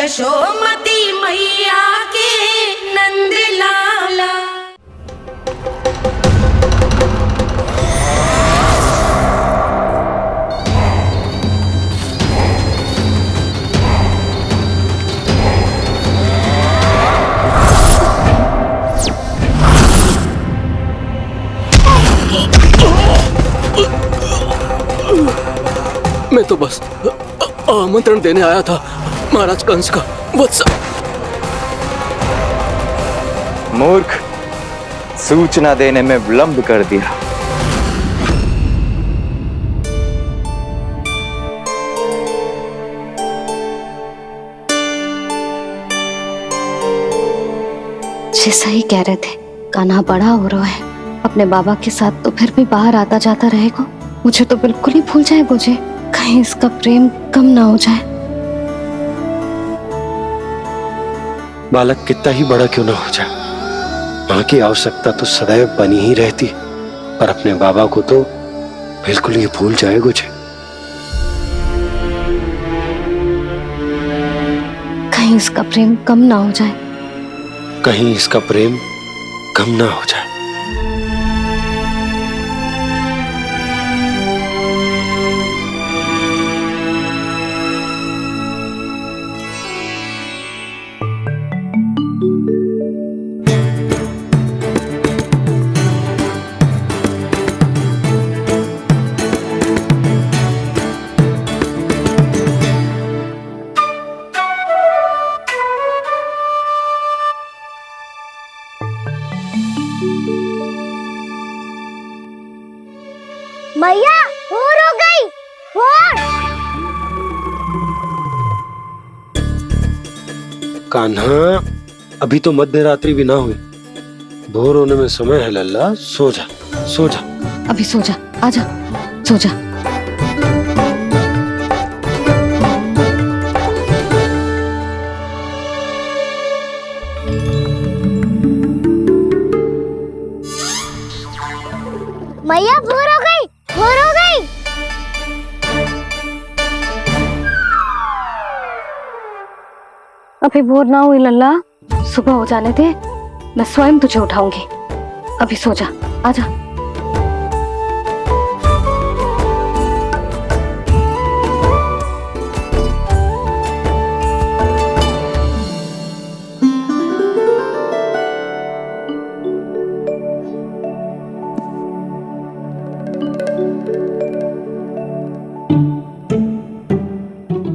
यशोमती मैया के नंद लाला। मैं तो बस आमंत्रण देने आया था महाराज कंस का वत्स। मूर्ख, सूचना देने में विलंब कर दिया। जैसा ही कह रहे थे, कान्हा बड़ा हो रहा है, अपने बाबा के साथ तो फिर भी बाहर आता जाता रहेगा। मुझे तो बिल्कुल ही भूल जाए मुझे, कहीं इसका प्रेम कम ना हो जाए। बालक कितना ही बड़ा क्यों ना हो जाए, मां की आवश्यकता तो सदैव बनी ही रहती, पर अपने बाबा को तो बिल्कुल ही भूल जाए मुझे। कहीं इसका प्रेम कम ना हो जाए, कहीं इसका प्रेम कम ना हो जाए। मैया भोर हो गई, भोर। कान्हा, अभी तो मध्य रात्रि भी ना हुई, भोर होने में समय है लल्ला। सो जा, सो जा। अभी सो जा, आजा, सो जा। मैया भोर हो गई, भोर हो गई। अभी भोर ना हुई लल्ला, सुबह हो जाने दे, मैं स्वयं तुझे उठाऊंगी। अभी सो जा, आजा।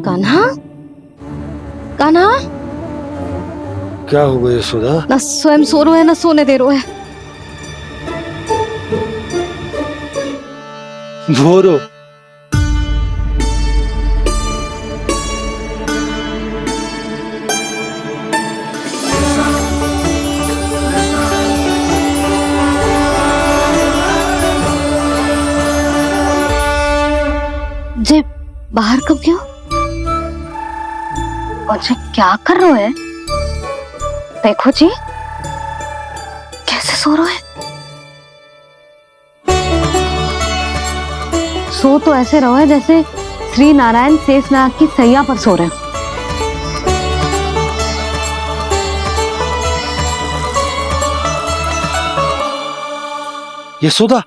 कान्हा, कान्हा, क्या हो गया यशोदा? ना स्वयं सो रो है ना सोने दे रो है। भोर हो। जे बाहर कब क्यों? मुझे क्या कर रहे है? देखो जी, कैसे सो रहे हैं। सो तो ऐसे रहो है जैसे श्री नारायण शेषनाग की सैया पर सो रहे हैं। यशोदा,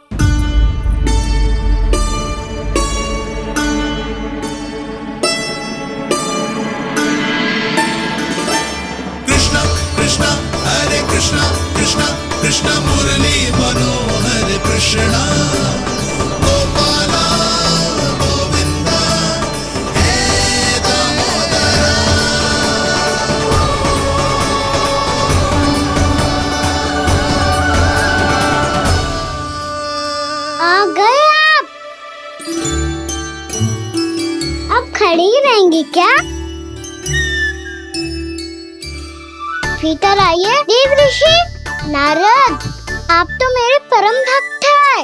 कृष्ण कृष्ण मुरली मनोहर कृष्ण गोपाला गोविंदा हे दामोदरा। आ गए आप? अब खड़ी ही रहेंगी क्या? भीतर आइए देव ऋषि। नारद, आप तो मेरे परम भक्त हैं।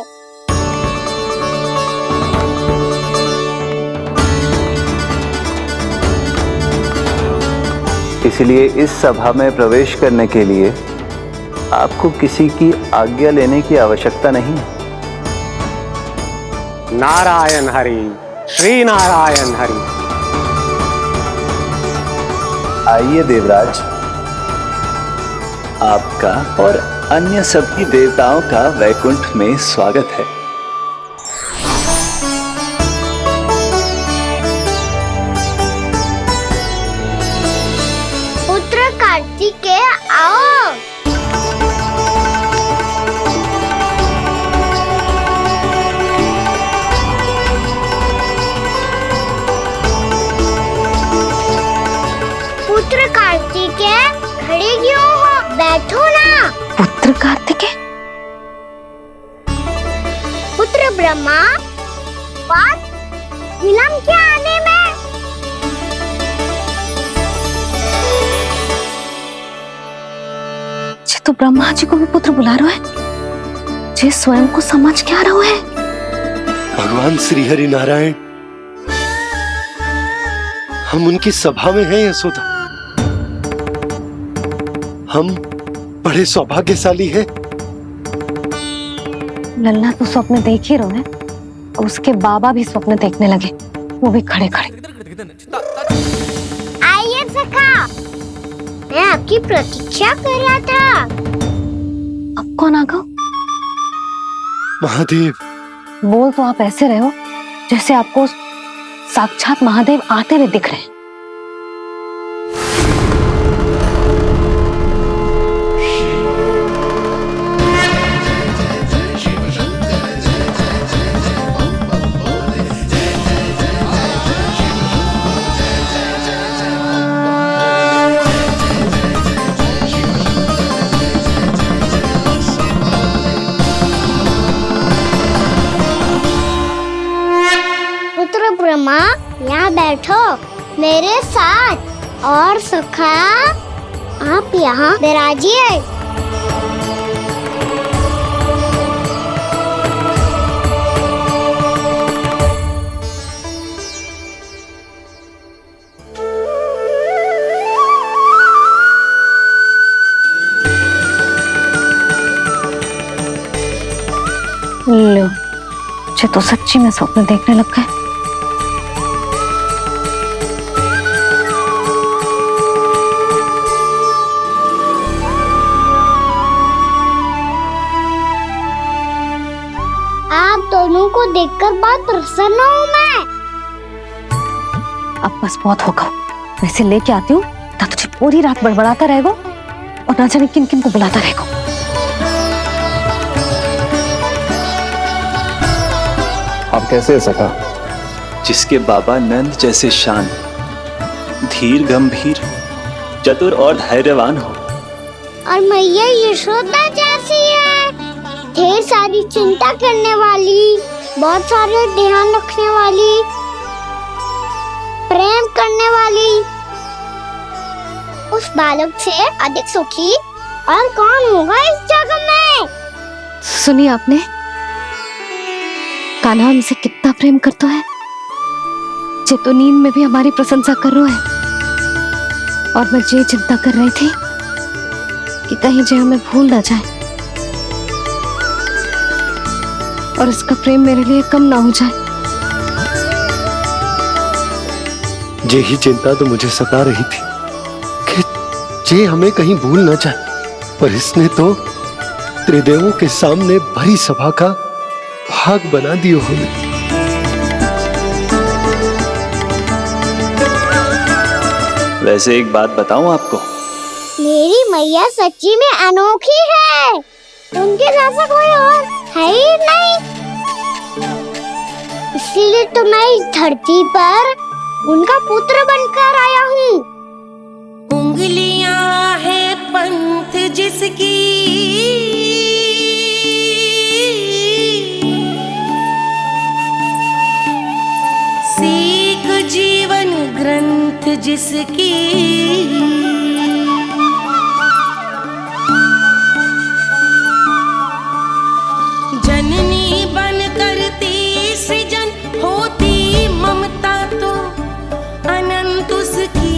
इसलिए इस सभा में प्रवेश करने के लिए आपको किसी की आज्ञा लेने की आवश्यकता नहीं है। नारायण हरि, श्री नारायण हरि। आइए देवराज, आपका और अन्य सभी देवताओं का वैकुंठ में स्वागत है। पुत्र कार्तिकेय आओ। पुत्र कार्तिकेय खड़े क्यों हो, बैठो ना। पुत्र कार्तिकेय? पुत्र ब्रह्मा, बात विलंब क्या आने में? जे तो ब्रह्मा जी को भी पुत्र बुला रहा है, जे स्वयं को समझ क्या रहा है। भगवान श्री हरि नारायण, हम उनकी सभा में हैं यशोदा। हम बड़े सौभाग्यशाली हैं। लल्ला तो स्वप्न देख ही रहे हैं, और उसके बाबा भी स्वप्न देखने लगे, वो भी खड़े खड़े। आइए सखा, मैं आपकी प्रतीक्षा कर रहा था। अब कौन आ गया? महादेव। बोल तो आप ऐसे रहे हो जैसे आपको साक्षात महादेव आते हुए दिख रहे हैं। पुत्र ब्रह्मा, यहाँ बैठो मेरे साथ, और सखा आप यहाँ विराजिए। लो, मुझे तो सच्ची में स्वप्न देखने लग गए। आप दोनों को देखकर बहुत प्रसन्न हूँ मैं। अब बस बहुत होगा, वैसे लेके आती हूँ ना, तुझे पूरी रात बड़बड़ाता रहेगा और ना जाने किन किन को बुलाता रहेगा। आप कैसे है सखा? जिसके बाबा नंद जैसे शांत, धीर गंभीर, चतुर और धैर्यवान हो, और मैया यशोदा जैसी है, ढेर सारी चिंता करने वाली, बहुत सारे ध्यान रखने वाली, प्रेम करने वाली। उस बालक से अधिक सुखी और कौन होगा इस जग में? सुनिए आपने, कान्हा हमसे कितना प्रेम करता है, जे तो नींद में भी हमारी प्रशंसा कर रहा है। और मैं ये चिंता कर रही थी कि कहीं जे हमें भूल ना जाए और इसका प्रेम मेरे लिए कम ना हो जाए। यही चिंता तो मुझे सता रही थी कि जे हमें कहीं भूल ना जाए, पर इसने तो त्रिदेवों के सामने भरी सभा का भाग बना दियो हमें। वैसे एक बात बताऊं आपको, मेरी मैया सच्ची में अनोखी है, उनके जैसा कोई और है ही नहीं। इसीलिए तो मैं इस धरती पर उनका पुत्र बनकर आया हूँ। उंगलियां है पंथ जिसकी, सीख जीवन ग्रंथ जिसकी, जननी बन करती सृजन होती ममता तो अनंत उसकी।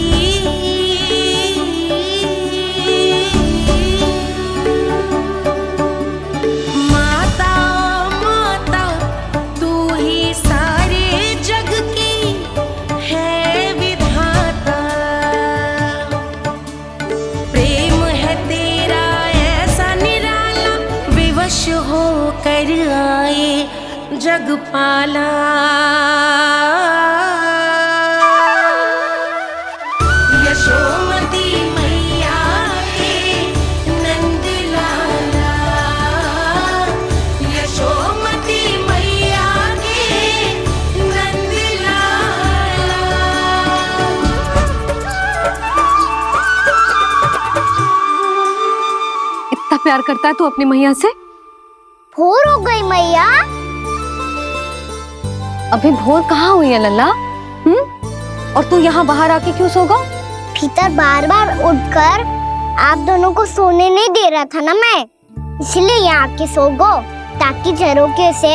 माता माता तू ही सारे जग की है विधाता। जग पाला। यशोमती मैया के नंद लाला, यशोमती मैया के नंद लाला। इतना प्यार करता है तू अपनी मैया से? भोर हो गई मैया। अभी भोर कहाँ हुई है लल्ला? और तू यहाँ बाहर आके क्यों सो गया? भीतर बार बार उठकर आप दोनों को सोने नहीं दे रहा था ना मैं, इसलिए यहाँ आके सो गो, ताकि झरोके से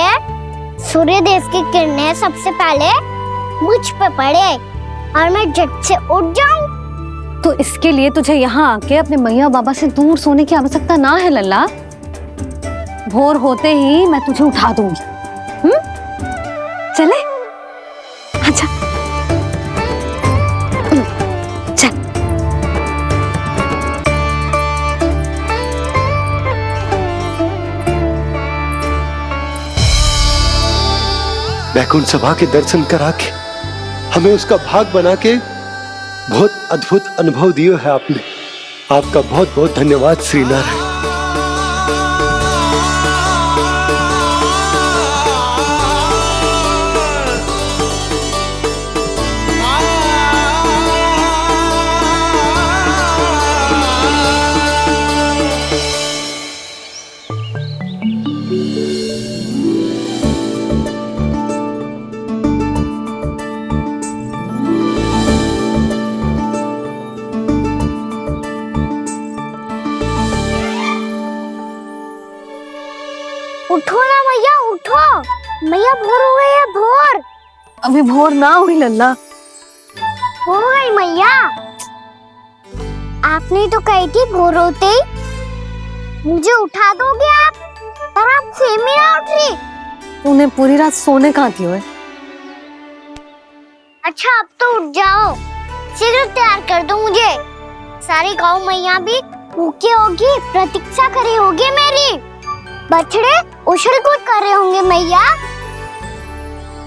सूर्य देव की किरणें सबसे पहले मुझ पे पड़े और मैं झट से उठ जाऊं। तो इसके लिए तुझे यहाँ आके अपने मैया बाबा से दूर सोने की आवश्यकता ना है लल्ला। भोर होते ही मैं तुझे उठा दूंगी। चले अच्छा चल। वैकुंठ सभा के दर्शन करा के हमें उसका भाग बना के बहुत अद्भुत अनुभव दिए है आपने। आपका बहुत बहुत धन्यवाद श्री नारायण। उठो ना मैया, उठो। मैया भोर हो गई है, भोर। अभी भोर ना हुई लल्ला। हो गई मैया। आपने तो कही थी भोर होते ही मुझे उठा दोगे आप, पर आप फिर भी ना उठ रही। तूने पूरी रात सोने कहाँ थी ओए? अच्छा अब तो उठ जाओ, शीघ्र तैयार कर दो मुझे। सारी गाँव मैया भी भूखी होगी, प्रतीक्षा करे होगी मेरी। बछड़े उछल कूद कर रहे होंगे मैया।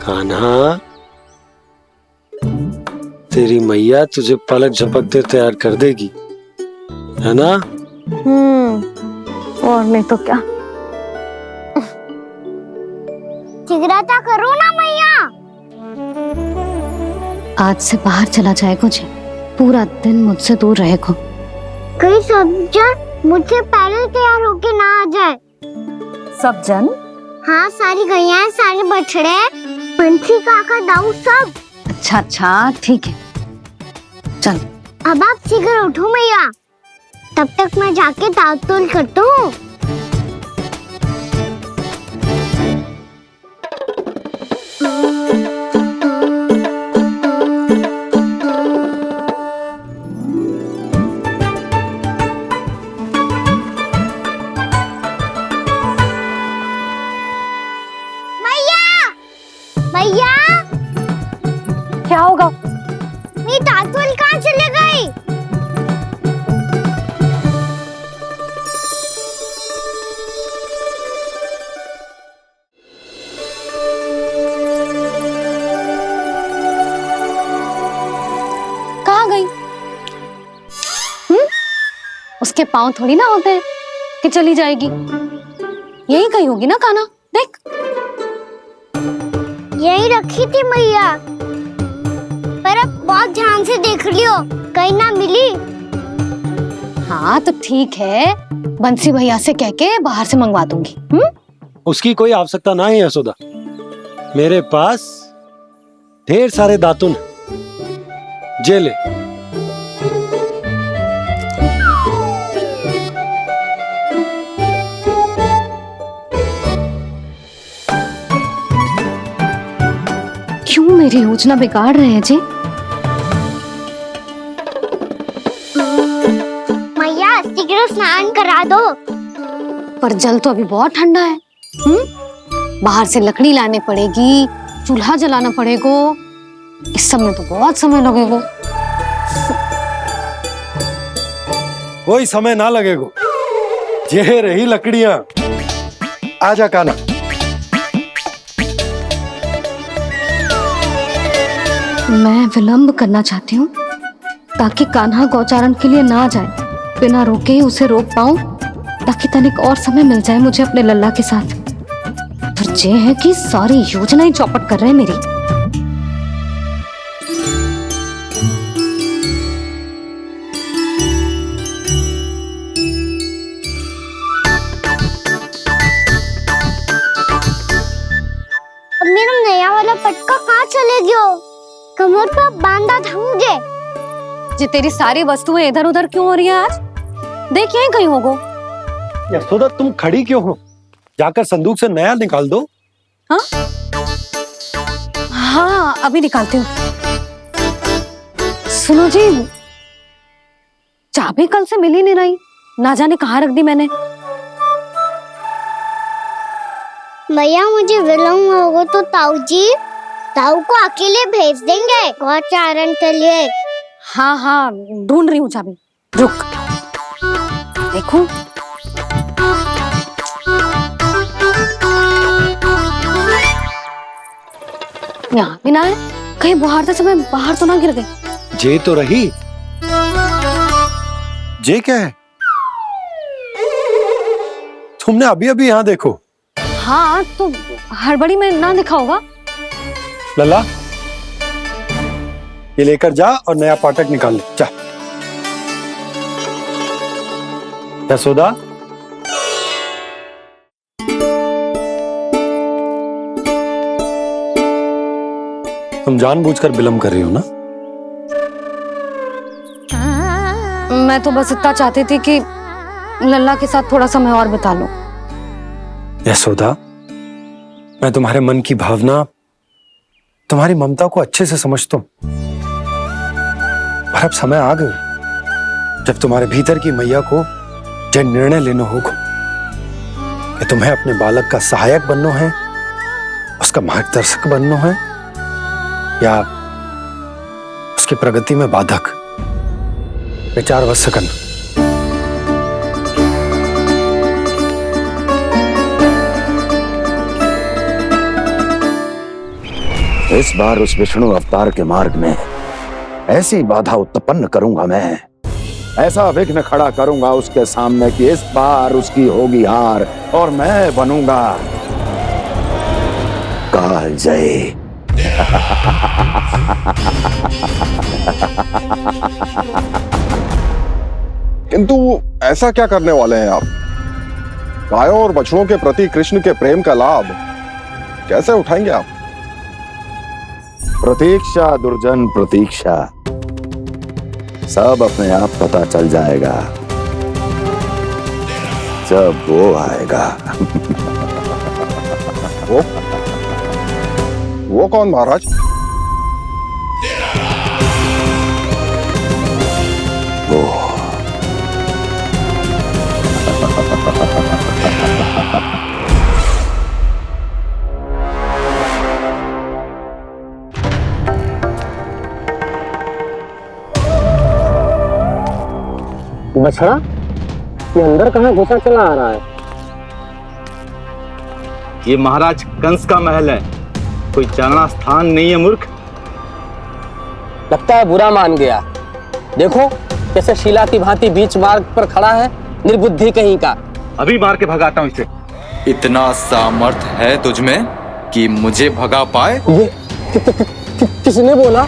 कान्हा, तेरी मैया तुझे पलक झपकते तैयार कर देगी, है ना? और नहीं तो क्या। शीघ्रता करो ना मैया। आज से बाहर चला जाएगा जी, पूरा दिन मुझसे दूर रहेगा। कहीं सब जन मुझसे पहले तैयार होके ना आ जाए। सब जन? हाँ, सारी गैया, सारे बछड़े, पंछी, काका, दाऊ सब। अच्छा अच्छा ठीक है, चल। अब आप शीघ्र उठो मैया, तब तक मैं जाके ताल-तोल करता हूँ। मैया, क्या होगा? मेरी ताल-तोल कहाँ चले गई? कहाँ गई? उसके पाँव थोड़ी ना होते हैं कि चली जाएगी। यही कहीं होगी ना कान्हा, देख। यही रखी थी मैया, पर अब बहुत ध्यान से देख लियो, कहीं ना मिली। हाँ तो ठीक है, बंसी भैया से कह के बाहर से मंगवा दूंगी। उसकी कोई आवश्यकता ना है यशोदा, मेरे पास ढेर सारे दातुन जे ले। क्यों मेरी योजना बिगाड़ रहे हैं जी? मैया शीघ्र स्नान करा दो। पर जल तो अभी बहुत ठंडा है। बाहर से लकड़ी लाने पड़ेगी, चूल्हा जलाना पड़ेगा, इस सब में तो बहुत समय लगेगा। कोई समय ना लगेगा, ये रही लकड़ियां। आजा कान्हा। मैं विलंब करना चाहती हूँ ताकि कान्हा गौचारण के लिए ना जाए। बिना रोके ही उसे रोक पाऊं ताकि तनिक और समय मिल जाए मुझे अपने लल्ला के साथ। पर ये है कि सारी योजना ही चौपट कर रहे हैं मेरी। अब मेरा नया वाला पटका कहाँ चले गयो? कमर पर बांधा था मुझे। ये तेरी सारी वस्तुएं इधर उधर क्यों हो रही है आज? देख यहीं कहीं होगो। यशोदा तुम खड़ी क्यों हो? जाकर संदूक से नया निकाल दो। हाँ हाँ अभी निकालती हूँ। सुनो जी, चाबी कल से मिल ही नहीं रही, ना जाने कहाँ रख दी मैंने। भैया मुझे विलम्ब होगा तो ताऊ को अकेले भेज देंगे गौचारण के लिए। हाँ हाँ ढूंढ रही हूँ चाबी, रुक। देखूं यहाँ भी ना है, कहीं बुहारते समय बाहर तो ना गिर गई। जे तो रही। जे क्या है? तुमने अभी अभी यहाँ देखो। हाँ तो हड़बड़ी में ना दिखा होगा। लल्ला ये लेकर जा और नया पाठक निकाल ले जा। यशोदा तुम जानबूझकर विलंब कर रही हो ना? मैं तो बस इतना चाहती थी कि लल्ला के साथ थोड़ा समय और बिता लूं। यशोदा मैं तुम्हारे मन की भावना, तुम्हारी ममता को अच्छे से समझता हूं, पर अब समय आ गया जब तुम्हारे भीतर की मैया को यह निर्णय लेना होगा कि तुम्हें अपने बालक का सहायक बनना है, उसका मार्गदर्शक बनना है, या उसकी प्रगति में बाधक। विचार अवश्य करना। इस बार उस विष्णु अवतार के मार्ग में ऐसी बाधा उत्पन्न करूंगा, मैं ऐसा विघ्न खड़ा करूंगा उसके सामने कि इस बार उसकी होगी हार और मैं बनूंगा कालजयी। किंतु ऐसा क्या करने वाले हैं आप? गायों और बछड़ों के प्रति कृष्ण के प्रेम का लाभ कैसे उठाएंगे आप? प्रतीक्षा दुर्जन प्रतीक्षा, सब अपने आप पता चल जाएगा जब वो आएगा। वो कौन महाराज? वो बछड़ा ये अंदर कहाँ घुसा चला आ रहा है? ये महाराज कंस का महल है, कोई चारणा स्थान नहीं है मूर्ख। लगता है बुरा मान गया। देखो कैसे शिला की भांति बीच मार्ग पर खड़ा है, निर्बुद्धि कहीं का। अभी मार के भगाता हूं इसे। इतना सामर्थ है तुझमें कि मुझे भगा पाए? ये किसने बोला?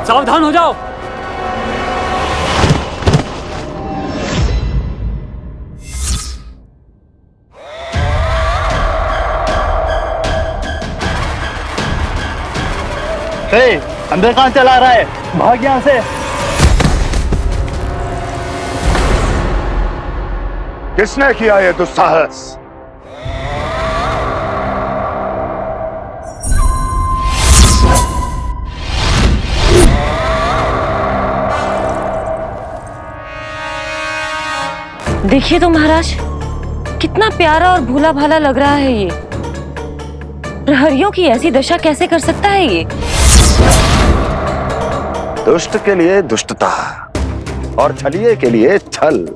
सावधान हो जाओ। अंदर कहां चला रहा है? भाग यहां से। किसने किया ये दुस्साहस? देखिए तो महाराज, कितना प्यारा और भोला भाला लग रहा है ये। प्रहरियों की ऐसी दशा कैसे कर सकता है ये? दुष्ट के लिए दुष्टता और छलिए के लिए छल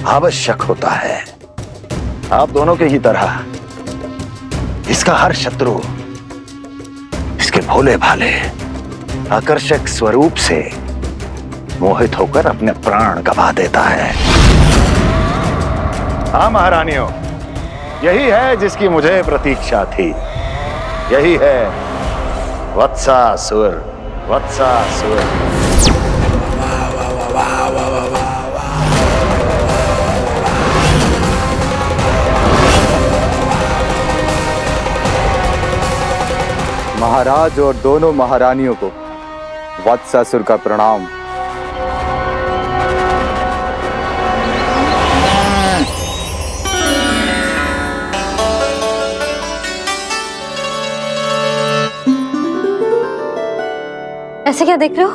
आवश्यक होता है। आप दोनों के ही तरह इसका हर शत्रु इसके भोले भाले आकर्षक स्वरूप से मोहित होकर अपने प्राण गवा देता है। हाँ महारानियों, यही है जिसकी मुझे प्रतीक्षा थी। यही है वत्सासुर। वत्सासुर। महाराज और दोनों महारानियों को वत्सासुर का प्रणाम। ऐसे क्या देख रहे हो?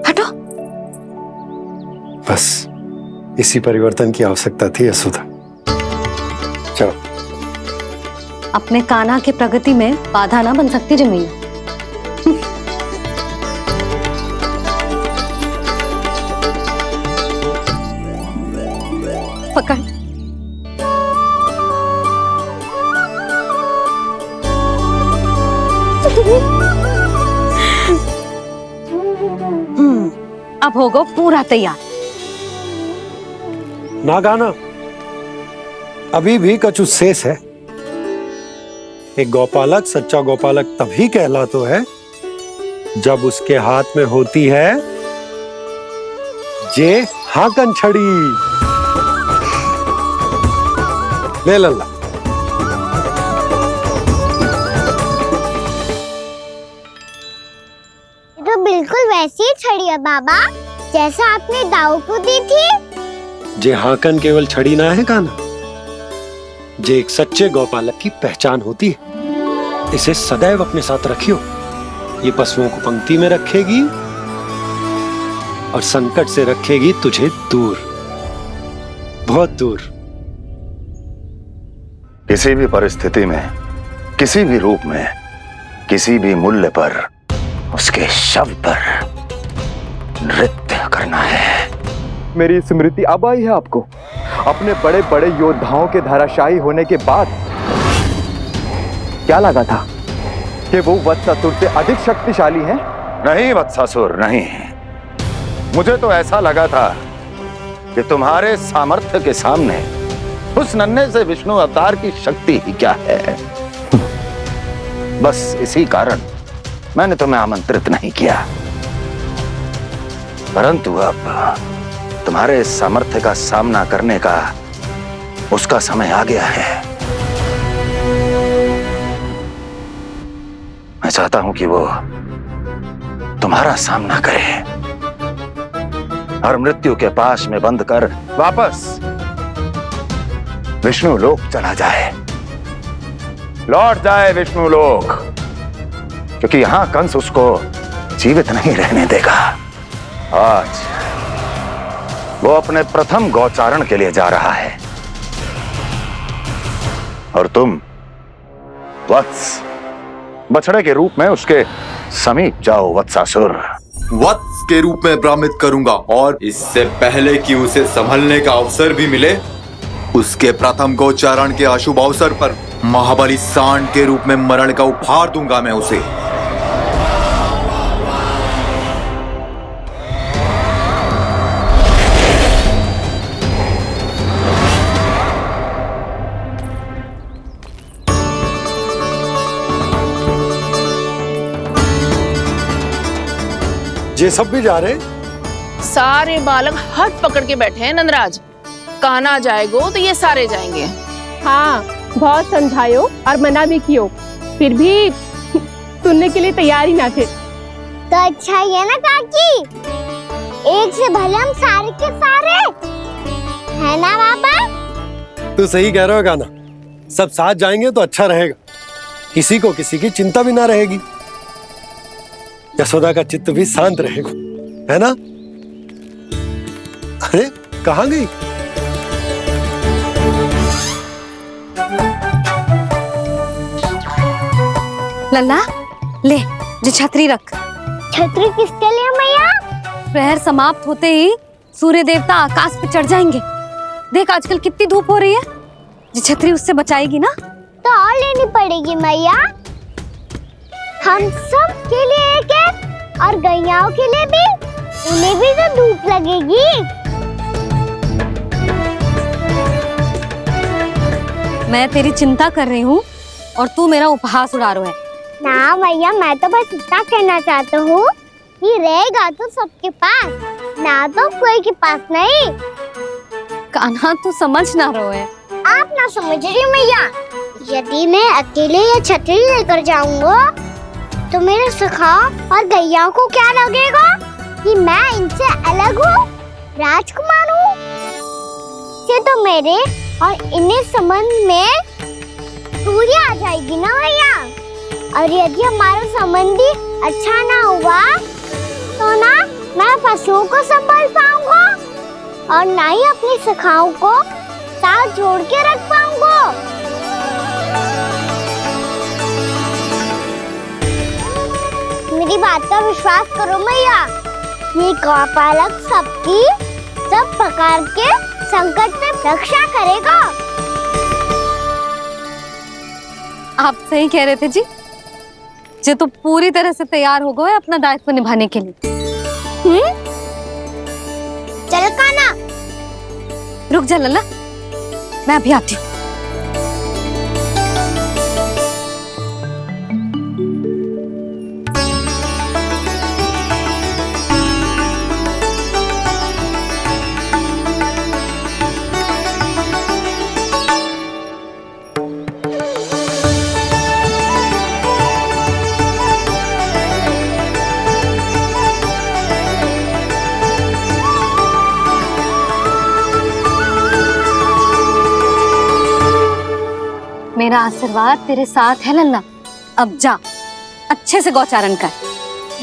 हटो। बस इसी परिवर्तन की आवश्यकता थी यशोदा। चलो। अपने कान्हा के प्रगति में बाधा ना बन सकती जमीन। पकड़। अब होगा पूरा तैयार। ना गाना, अभी भी कछु शेष है। एक गौपालक सच्चा गौपालक तभी कहलाता है जब उसके हाथ में होती है जे हाकन छड़ी। ले लल्ला। तो बिल्कुल वैसी ही छड़ी है बाबा जैसा आपने दाऊ को दी थी। जे हाकन केवल छड़ी ना है कान्हा, जे एक सच्चे गौपालक की पहचान होती है। इसे सदैव अपने साथ रखियो। ये पशुओं को पंक्ति में रखेगी और संकट से रखेगी तुझे दूर, बहुत दूर। किसी भी परिस्थिति में, किसी भी रूप में, किसी भी मूल्य पर उसके शव पर नृत्य करना है। मेरी स्मृति अब आई है आपको? अपने बड़े बड़े योद्धाओं के धराशायी होने के बाद क्या लगा था कि वो वत्सासुर से अधिक शक्तिशाली हैं? नहीं वत्सासुर, नहीं। मुझे तो ऐसा लगा था कि तुम्हारे सामर्थ्य के सामने उस नन्हे से विष्णु अवतार की शक्ति ही क्या है। बस इसी कारण मैंने तुम्हें आमंत्रित नहीं किया। परंतु अब तुम्हारे सामर्थ्य का सामना करने का उसका समय आ गया है। मैं चाहता हूं कि वो तुम्हारा सामना करे और मृत्यु के पाश में बंद कर वापस विष्णु लोक चला जाए, लौट जाए विष्णु लोक, क्योंकि यहां कंस उसको जीवित नहीं रहने देगा। आज वो अपने प्रथम गौचारण के लिए जा रहा है और तुम वत्स बछड़े के रूप में उसके समीप जाओ वत्सासुर। वत्स के रूप में भ्रमित करूंगा और इससे पहले कि उसे संभलने का अवसर भी मिले, उसके प्रथम गोचारण के अशुभ अवसर पर महाबली सांड के रूप में मरण का उपहार दूंगा मैं उसे। ये सब भी जा रहे? सारे बालक हाथ पकड़ के बैठे हैं नंदराज। कान्हा जाएगो तो ये सारे जाएंगे। हाँ, बहुत समझायो और मना भी कियो, फिर भी सुनने के लिए तैयार ही ना थे। तो अच्छा ही है ना काकी, एक से भले हम सारे के सारे, है ना बाबा? तू सही कह रहा हो गाना, सब साथ जाएंगे तो अच्छा रहेगा, किसी को किसी की चिंता भी ना रहेगी, यशोदा का चित्त भी शांत रहेगा, है ना? अरे कहाँ गई? लल्ला ले जो छतरी रख। छतरी किसके लिए मैया? प्रहर समाप्त होते ही सूर्य देवता आकाश पे चढ़ जाएंगे। देख आजकल कितनी धूप हो रही है, जो छतरी उससे बचाएगी ना। तो और लेनी पड़ेगी मैया। हम सब के लिए एक एक और गैयाओं के लिए भी, उन्हें भी तो धूप लगेगी। मैं तेरी चिंता कर रही हूँ और तू मेरा उपहास उड़ा रहा है। ना भैया, मैं तो बस इतना कहना चाहता हूँ कि रहेगा तो सबके पास, ना तो कोई के पास नहीं। कान्हा तू समझ ना रहो है। आप ना समझ रही मैया। यदि मैं अकेले ये छतरी लेकर जाऊंगा तो मेरे सखा और गैया को क्या लगेगा कि मैं इनसे अलग हूँ, राजकुमार हूँ। ये तो मेरे और इन्हें संबंध में दूरी आ जाएगी ना भैया। और यदि हमारा संबंधी अच्छा ना हुआ तो ना मैं पशुओं को संभाल पाऊंगा और ना ही अपनी सखाओं को साथ जोड़ के रख पाऊंगा। मेरी बात का विश्वास करो मैया। ये गौपालक सबकी सब प्रकार के संकट से रक्षा करेगा। आप सही कह रहे थे जी। जो तो पूरी तरह से तैयार हो गए अपना दायित्व निभाने के लिए। चल कान्हा। रुक जा लल्ला, मैं अभी आती हूँ। मेरा आशीर्वाद तेरे साथ है लल्ला। अब जा अच्छे से गौचारण कर।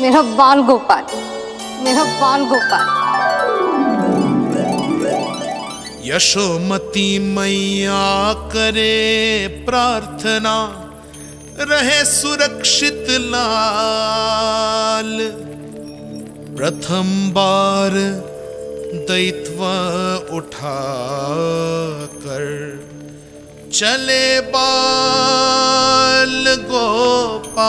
मेरा बाल गोपाल, मेरा बाल गोपाल। यशोमती मैया करे प्रार्थना, रहे सुरक्षित लाल। प्रथम बार दैत्व उठा कर चले बाल गोपाल।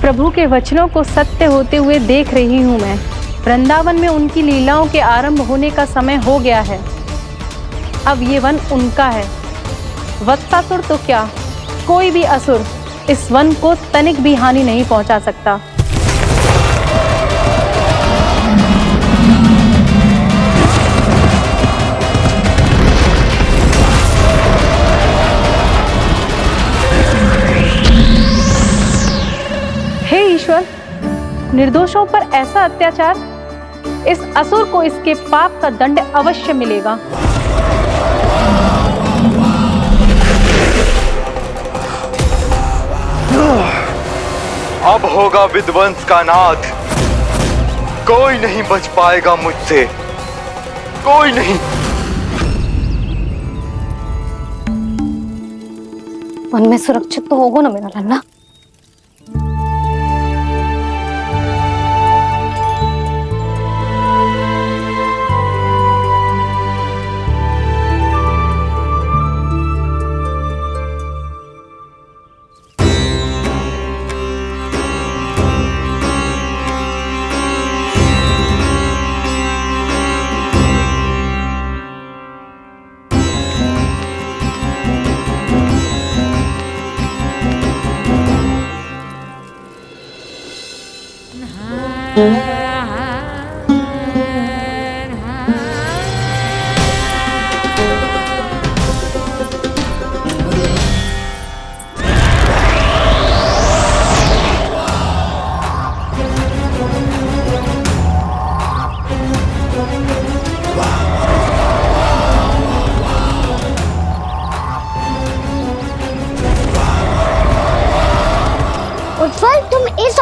प्रभु के वचनों को सत्य होते हुए देख रही हूँ मैं। वृंदावन में उनकी लीलाओं के आरंभ होने का समय हो गया है। अब ये वन उनका है। वत्सासुर तो क्या, कोई भी असुर इस वन को तनिक भी हानि नहीं पहुंचा सकता। हे ईश्वर, निर्दोषों पर ऐसा अत्याचार, इस असुर को इसके पाप का दंड अवश्य मिलेगा। अब होगा विध्वंस का नाद। कोई नहीं बच पाएगा मुझसे, कोई नहीं। वन में सुरक्षित तो होगा ना मेरा लल्ला।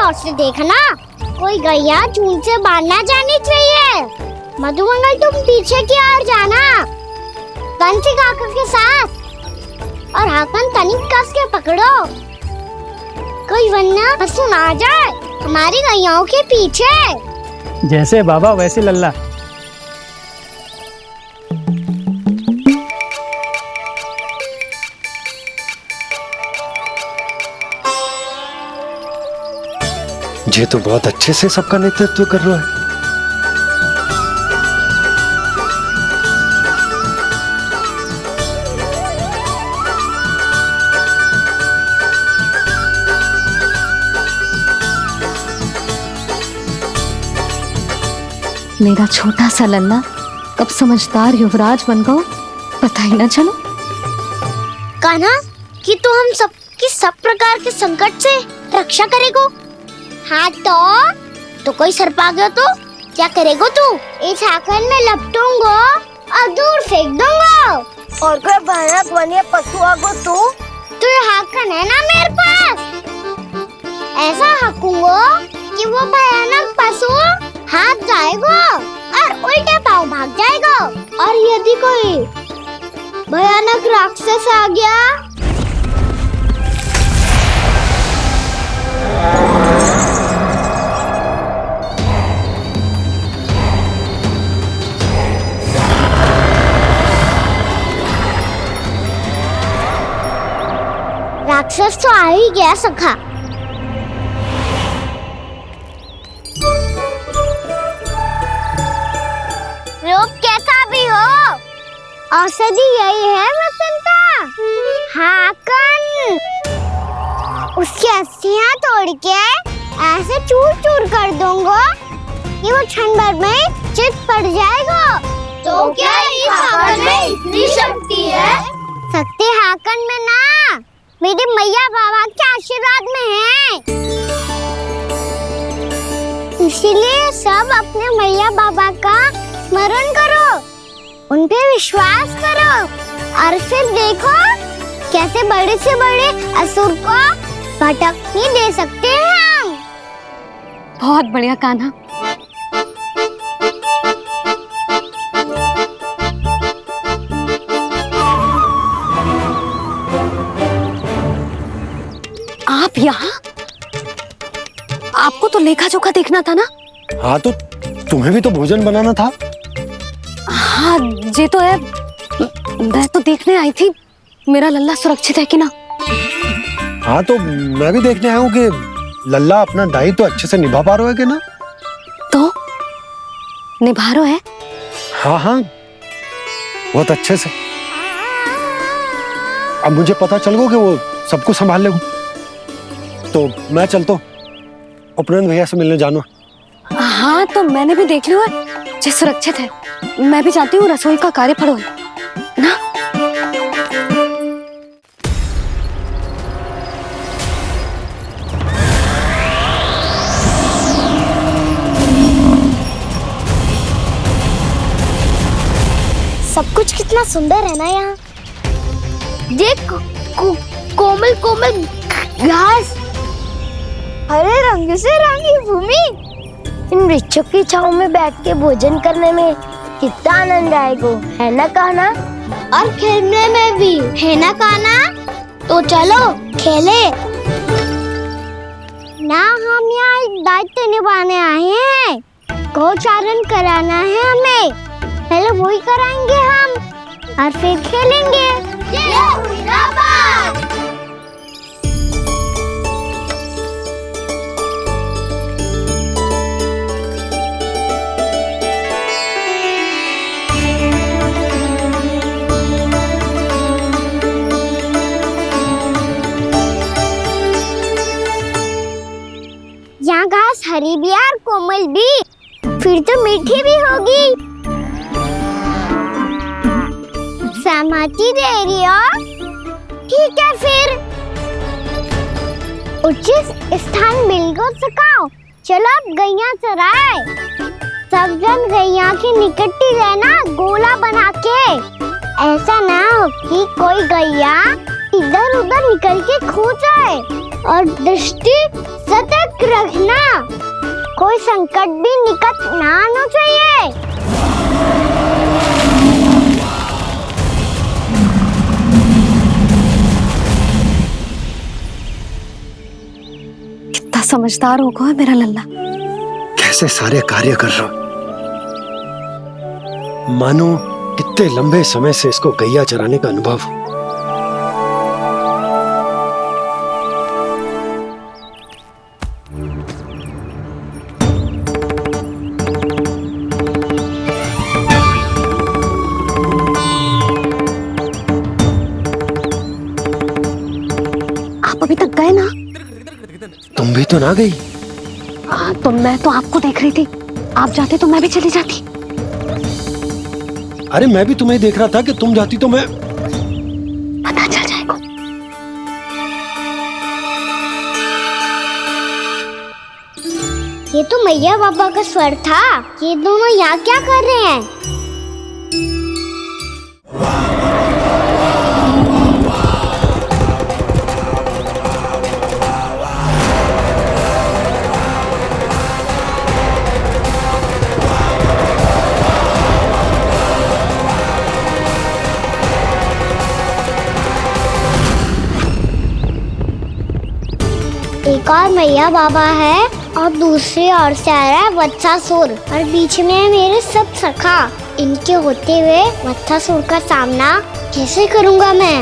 गौर से देखना, कोई गैया चून से बाहर ना जानी चाहिए। मधुमंगल तुम पीछे की ओर जाना, कंसी काका के साथ, और हाकन तनिक कस के पकड़ो, कोई वरना पशु ना जाए हमारी गैयाओं के पीछे। जैसे बाबा वैसे लल्ला। ये तो बहुत अच्छे से सबका नेतृत्व कर रहा है। मेरा छोटा सा लल्ला कब समझदार युवराज बन गो पता ही ना चलो। कान्हा कि तू हम सबकी सब प्रकार के संकट से रक्षा करेगो। हाँ तो कोई सर्प आ गया तो क्या करेगो तू? इस हाकन में लपटूंगा और दूर फेंक दूंगा। और कोई भयानक वन्य पशु आगो तो ये हाकन है ना मेरे पास, ऐसा हाकूंगा कि वो भयानक पशु हाथ जाएगा और उल्टे पांव भाग जाएगा। और यदि कोई भयानक राक्षस आ गया राक्षस तो आ ही गया सखा। रूप कैसा भी हो, औषधि यही है वसंता। हाकन उसकी अस्थियां तोड़ के ऐसे चूर चूर कर दूंगा कि वो क्षण भर में चित पड़ जाएगा। तो क्या इस हाकन में इतनी शक्ति है? शक्ति हाकन में ना, मेरी मैया बाबा के आशीर्वाद में है। इसीलिए सब अपने मैया बाबा का स्मरण करो, उन पे विश्वास करो और फिर देखो कैसे बड़े से बड़े असुर को भटकने दे सकते हैं हम। बहुत बढ़िया कान्हा। आप यहाँ? आपको तो लेखा जोखा देखना था ना? हाँ तो तुम्हें भी तो भोजन बनाना था। हाँ ये तो है, मैं तो देखने आई थी मेरा लल्ला सुरक्षित है कि ना। हाँ तो मैं भी देखने आया हूँ कि लल्ला अपना दायित्व तो अच्छे से निभा पा रहा है कि ना। तो निभा रहा है? हाँ हाँ बहुत अच्छे से। अब मुझे पता चल गया कि वो सबको संभाल लेगा। तो मैं चलता हूँ, उपनंद भैया से मिलने जाना। हाँ तो मैंने भी देख लिया है, जे सुरक्षित है। मैं भी चाहती हूँ रसोई का कार्य पड़ो ना। सब कुछ कितना सुंदर है ना यहाँ। देख कोमल कोमल घास, हरे रंग से रंगी भूमि। इन वृक्षों की छांव में बैठ के भोजन करने में कितना आनंद आएगा, है ना कान्हा? और खेलने में भी, है ना कान्हा? तो चलो खेले ना। हम यहाँ एक दायित्व निभाने आए हैं, गोचारण कराना है हमें। पहले वही कराएंगे हम और फिर खेलेंगे। यहाँ घास हरी भी और कोमल भी, फिर तो मीठी भी होगी। सहमति दे रही हो? ठीक है फिर उचित स्थान बिल्कुल सुखाओ। चलो अब गैया चराए। सब जन गैया के निकट ही रहना, गोला बना के। ऐसा ना हो कि कोई गैया इधर उधर निकल के खो जाए। और दृष्टि सतर्क रखना, कोई संकट भी निकट ना आना चाहिए। कितना समझदार हो गया है मेरा लल्ला। कैसे सारे कार्य कर रहा, मानो कितने लंबे समय से इसको गैया चराने का अनुभव हो। आप अभी तक गए ना? तुम भी तो ना गई। हाँ, तो मैं तो आपको देख रही थी, आप जाते तो मैं भी चली जाती। अरे मैं भी तुम्हें देख रहा था कि तुम जाती तो मैं। पता चल जाएगा। ये तो मैया बाबा का स्वर था। ये दोनों यहाँ क्या कर रहे हैं? एक और मैया बाबा है और दूसरी ओर से आ रहा है वत्सासुर और बीच में है मेरे सब सखा। इनके होते हुए वत्सासुर का सामना कैसे करूंगा मैं?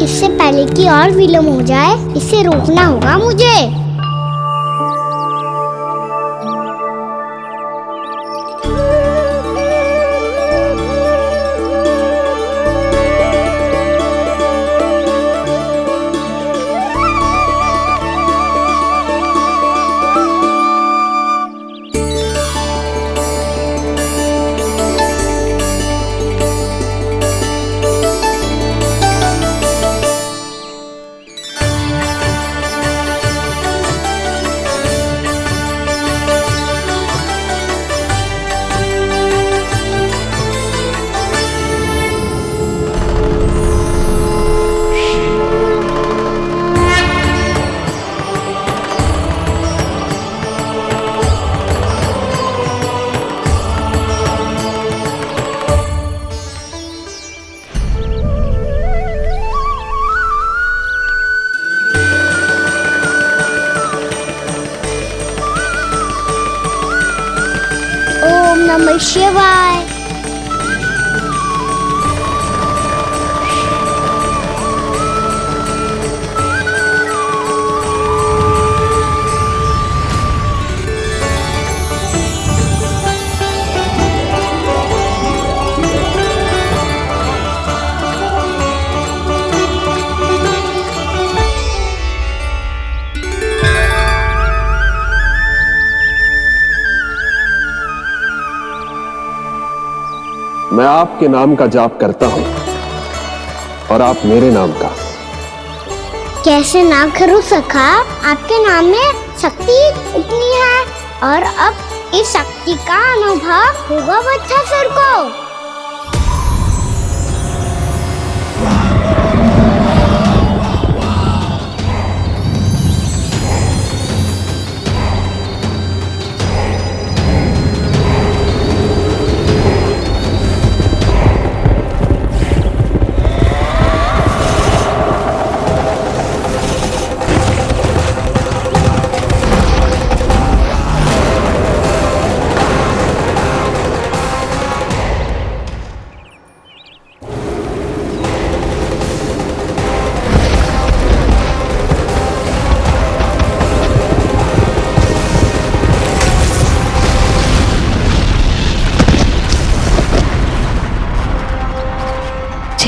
इससे पहले कि और विलम्ब हो जाए, इसे रोकना होगा मुझे। ओम नमः शिवाय। मैं आपके नाम का जाप करता हूं और आप मेरे नाम का। कैसे ना करूं सखा, आपके नाम में शक्ति इतनी है और अब इस शक्ति का अनुभव होगा वत्सासुर को।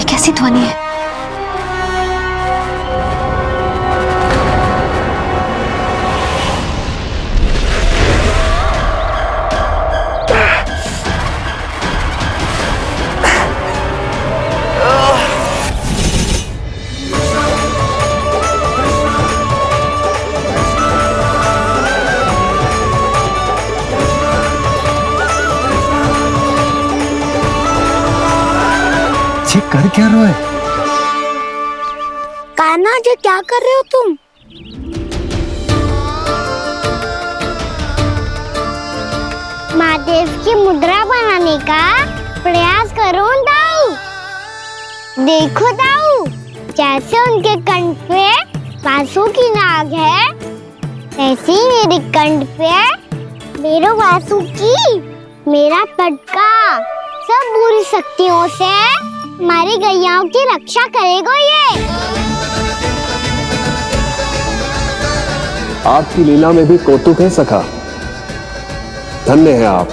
कैसी ध्वनि है? कर क्या रहे हो? कान्हा जी क्या कर रहे हो तुम? महादेव की मुद्रा बनाने का प्रयास करो दाऊ। देखो दाऊ, जैसे उनके कंठ पे वासु की नाग है, ऐसे ही मेरे कंठ पे मेरे वासु की मेरा पटका सब बुरी शक्तियों से हमारी गैयाओं की रक्षा करेगा ये। आपकी लीला में भी कौतुक है सखा। धन्य है आप।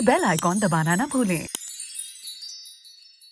बेल आइकॉन दबाना ना भूलें।